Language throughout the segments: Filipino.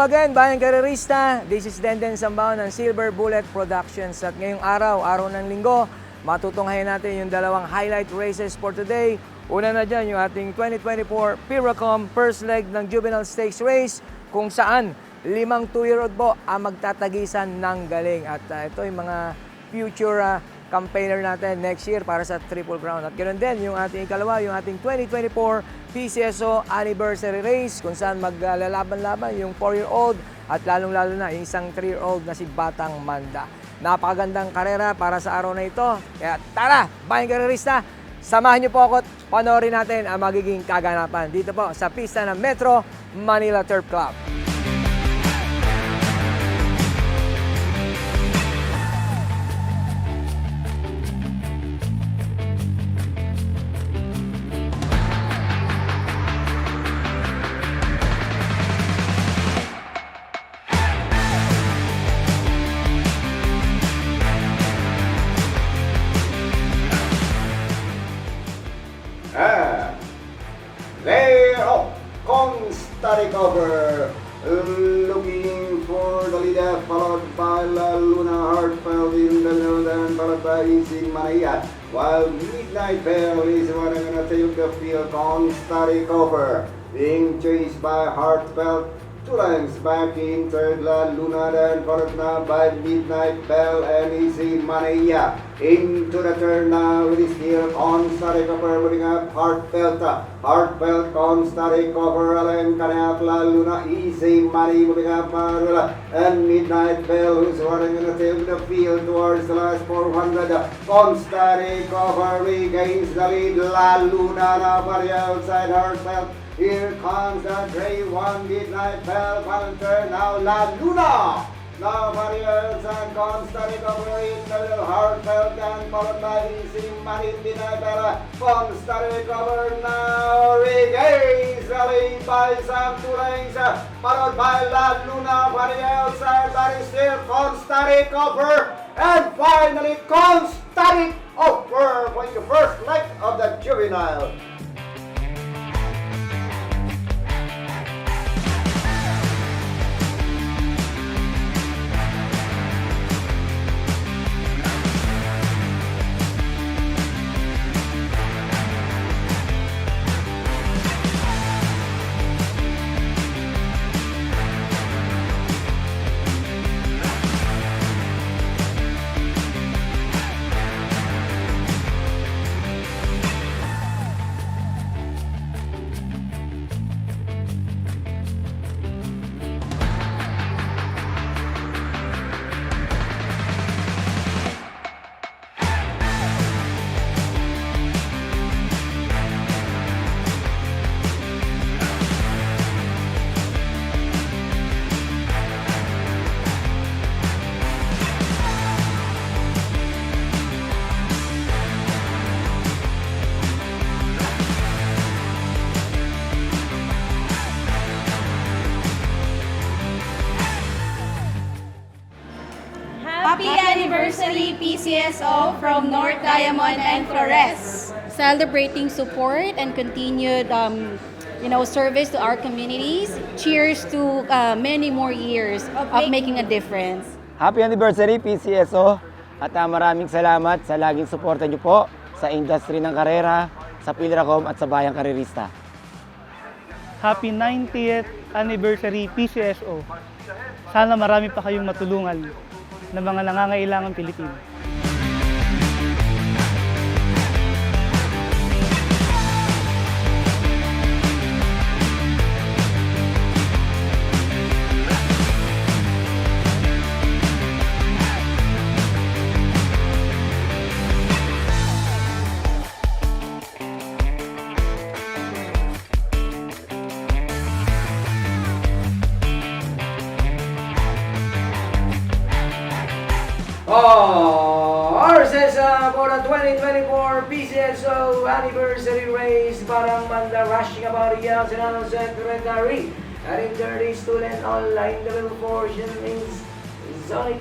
again, Bayang Karerista. This is Denden Sambaon ng Silver Bullet Productions. At ngayong araw ng linggo, matutunghayan natin yung dalawang highlight races for today. Una na dyan yung ating 2024 Piracom first leg ng Juvenile Stakes Race kung saan 5 2-year-old po ang magtatagisan ng galing. At ito yung mga future campaigner natin next year para sa Triple Crown. At ganoon din yung ating ikalawa, yung ating 2024 PCSO Anniversary Race kung saan maglalaban-laban yung 4-year-old at lalong-lalo na yung isang 3-year-old na si Batang Manda. Napakagandang karera para sa araw na ito. Kaya tara, Bayang Karerista, samahan niyo po ako at panoorin natin ang magiging kaganapan dito po sa pista ng Metro Manila Turf Club. Layer of Constatic Cover, looking for the leader, followed by La Luna Heartfelt in the northern, followed by Easy Maya, while Midnight Bell is running on a take the field. Constatic Cover being chased by Heartfelt. 2 lengths back in third, La Luna, then followed now by Midnight Bell and Easy Mania. Into the turn now with his heel, Constatic Cover putting up Heartfelt. Heartfelt, Constatic Cover, Alan Kanak, La Luna, Easy Money moving up Marula, and Midnight Bell who's running in the tail of the field towards the last 400. Constatic Cover regains the lead, La Luna now by the outside, Heartfelt. Here comes the gray one, Midnight Bell, final turn now, La Luna. Now Barriers and Constatic Cover in the little Heartfelt and followed by Easy Money, Midnight Bell. Constatic Cover now regains the lead by some 2 lengths, followed by La Luna, Barriers and that is still Constatic Cover. And finally Constatic Cover for the first leg of the Juvenile. Happy anniversary PCSO from North Diamond and Flores. Celebrating support and continued service to our communities. Cheers to many more years of making a difference. Happy anniversary PCSO at maraming salamat sa laging suporta niyo po sa industry ng karera, sa Piracom at sa Bayang Karerista. Happy 90th anniversary PCSO. Sana marami pa kayong matulungan ng mga nangangailangang Pilipino. Horses for the 2024 PCSO Anniversary Race, Batang Manda rushing about the yells and announce secretary. And in third is student online, the middle portion is Zonic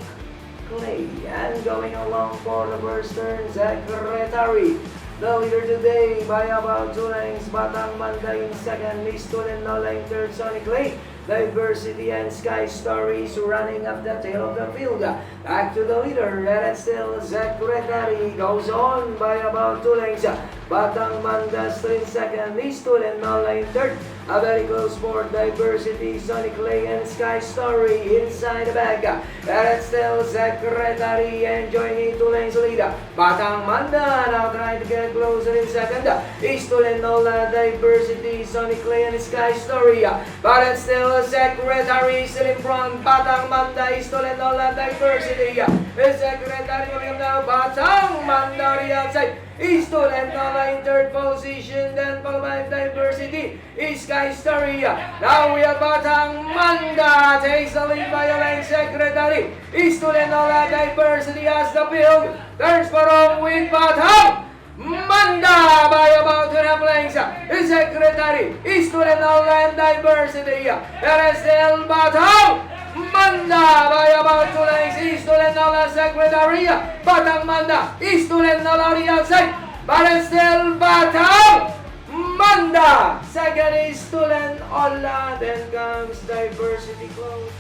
Clay. And going along for the first turn, Secretary. The leader today by about 2 lengths, Batang Manda in second, is student online third, Sonic Clay. Diversity and Sky Stories running up the tail of the field. Back to the leader, and still Secretary goes on by about 2 lengths. Batang Manda still in second, these two and Nala in third. A very close for Diversity, Sonic Lay and Sky Story inside the bag. And still Secretary enjoying 2 lanes lead. Batang Manda now trying to get closer in second. Eastol and Nola, Diversity, Sonic Lay and Sky Story. But it's still Secretary still in front. Batang Manda, Eastol and Nola, Diversity. Secretary moving now. Batang Manda on the outside. Eastol and Nola in third position. Then followed by Diversity. Sky Story. Now we have Batang Manda takes the lead by a lane. Secretary. Eastol and Nola, Diversity has the field. Turns for home with Batang Manda by about 2.5 lengths. Secretary, Eastol and Nola and Diversity. There is still Batang Manda by about 2 lengths. Eastol and Nola, Secretary. Batang Manda, Eastol and Nola on the outside. But it's still Batang Manda. Second is Tulen Ola. Then comes Diversity close.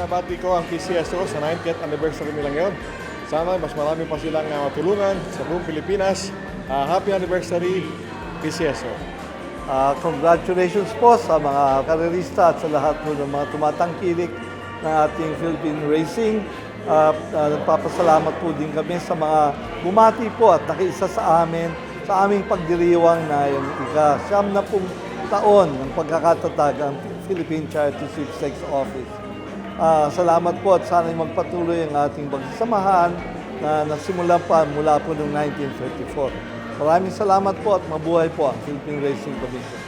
Binabati ko ang PCSO sa 90th anniversary nila ngayon. Sana mas marami pa silang matulungan sa buong Pilipinas. Happy anniversary, PCSO. Congratulations po sa mga karerista at sa lahat po ng mga tumatangkilik ng ating Philippine Racing. Nagpapasalamat po din kami sa mga bumati po at nakiisa sa amin sa aming pagdiriwang na yung ika-90 taon ng pagkakatatag ang Philippine Charity Sweepstakes Office. Salamat po at sana'y magpatuloy ang ating pagsasamahan na nagsimula pa mula po noong 1934. Maraming salamat po at mabuhay po ang Philippine Racing Commission.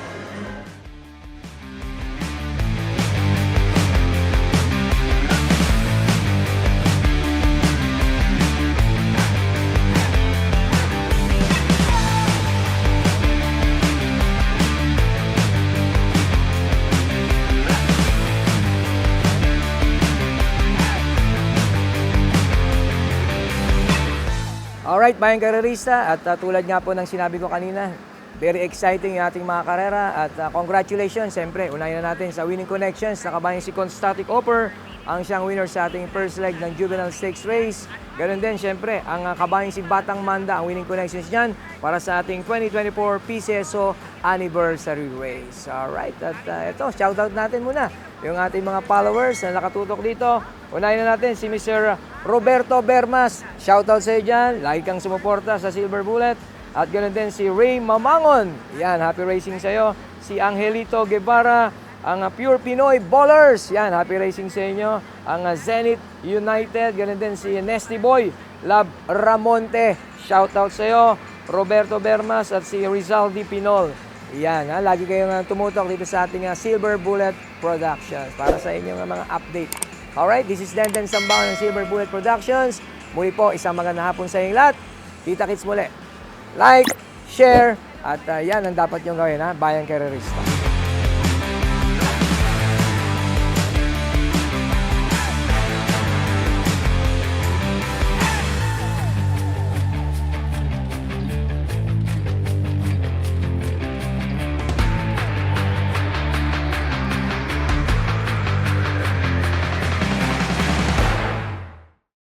Alright, bayang karerista, at tulad nga po ng sinabi ko kanina, very exciting yung ating mga karera at congratulations, siyempre, unahin na natin sa Winning Connections, nakabayang si Constatic Opper, ang siyang winner sa ating first leg ng Juvenile Stakes Race. Ganun din, siyempre, ang kabayang si Batang Manda, ang Winning Connections niyan para sa ating 2024 PCSO Anniversary Race. Alright, at ito, shoutout natin muna yung ating mga followers na nakatutok dito. Unahin na natin si Mr. Roberto Bermas. Shoutout sa iyo dyan. Lagi kang sumuporta sa Silver Bullet. At ganoon din si Ray Mamangon. Yan, happy racing sa iyo. Si Angelito Guevara, ang Pure Pinoy Ballers. Yan, happy racing sa inyo. Ang Zenith United. Ganoon din si Nesty Boy Lab Ramonte. Shoutout sa iyo. Roberto Bermas at si Rizaldi Pinol. Yan, lagi kayong tumutok dito sa ating Silver Bullet Productions para sa inyong mga update. Alright, this is Denden Sambao ng Silver Bullet Productions. Muli po, isang magandang hapon sa inyong lahat. Kita-kits muli. Like, share, at yan ang dapat nyo gawin, bayang karerista.